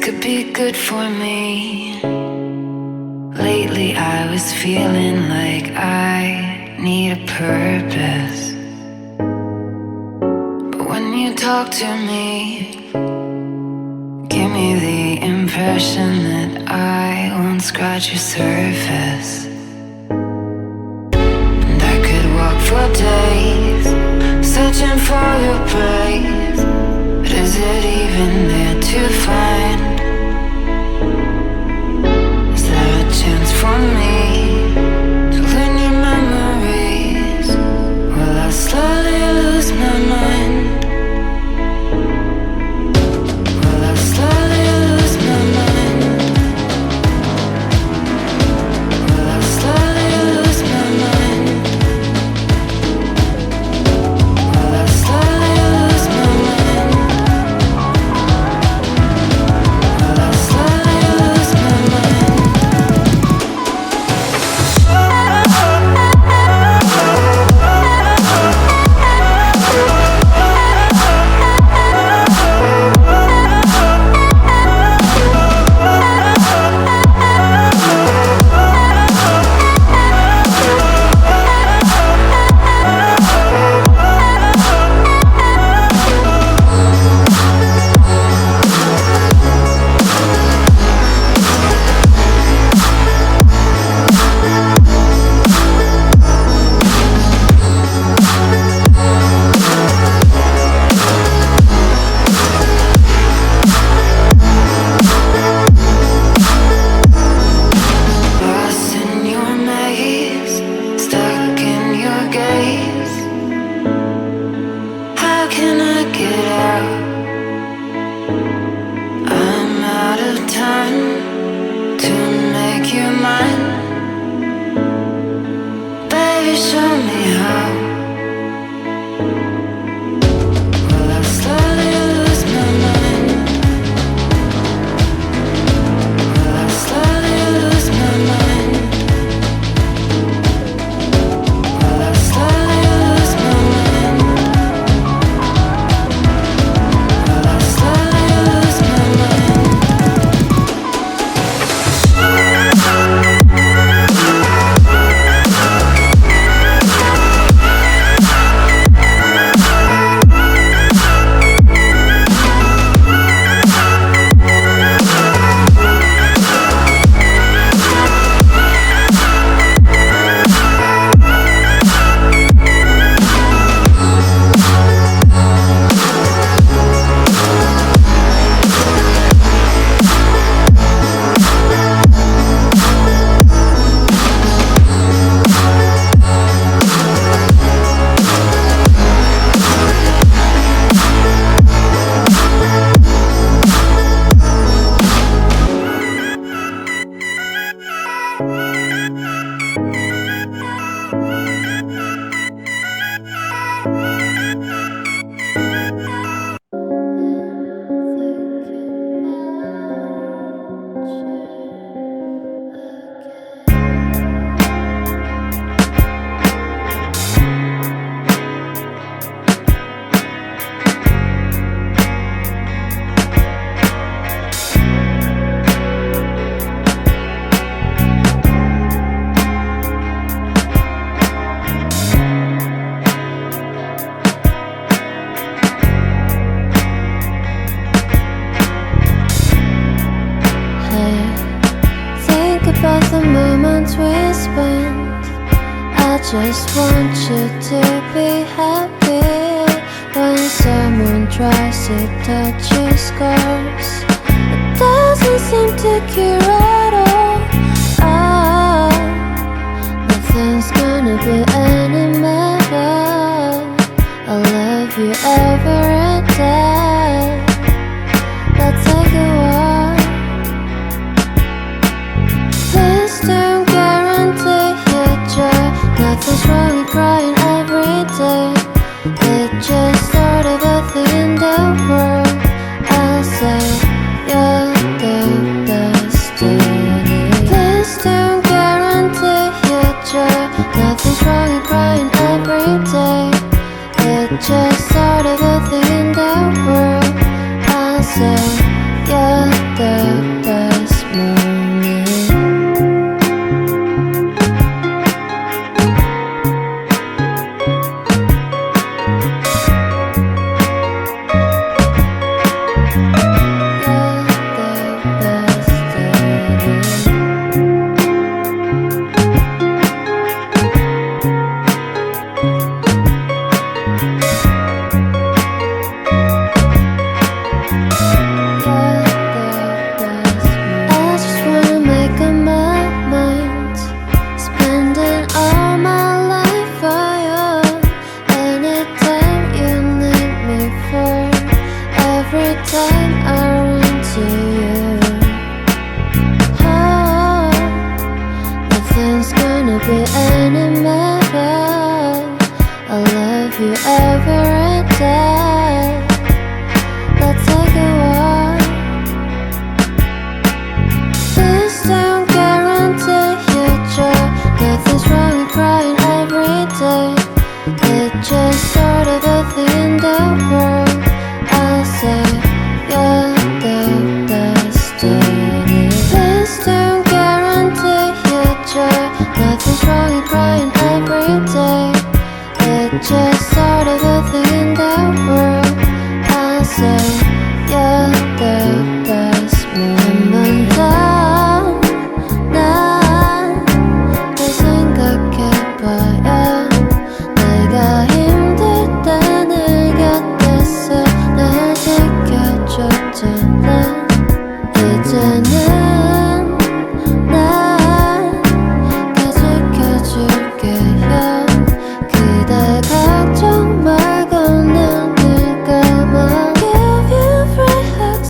could be good for me. Lately I was feeling like I need a purpose. But when you talk to me, give me the impression that I won't scratch your surface. And I could walk for days, searching for your praise. But is it even there to find? Is there a chance for me to learn your memories? Will I slowly lose my mind? Will I slowly lose my mind? Will I slowly lose my mind? Will I slowly lose my mind? Will I slowly lose my mind? Lost in your maze, stuck in your gaze. How can I get out? I'm out of time to make you mine. Baby, show me how. Will I slowly lose my mind? Will I slowly lose my mind? Will I slowly lose my mind? Will I slowly lose my mind? Think about the moments we spent. I just want you to be happy. When someone tries to touch your scars, it doesn't seem to cure at all. Nothing's gonna be any better. I'll love you every day. Let's take a walk. Please don't guarantee your joy. Nothing's wrong with crying every day. It's just sort of a thing in the world. I'll say you're the best. together.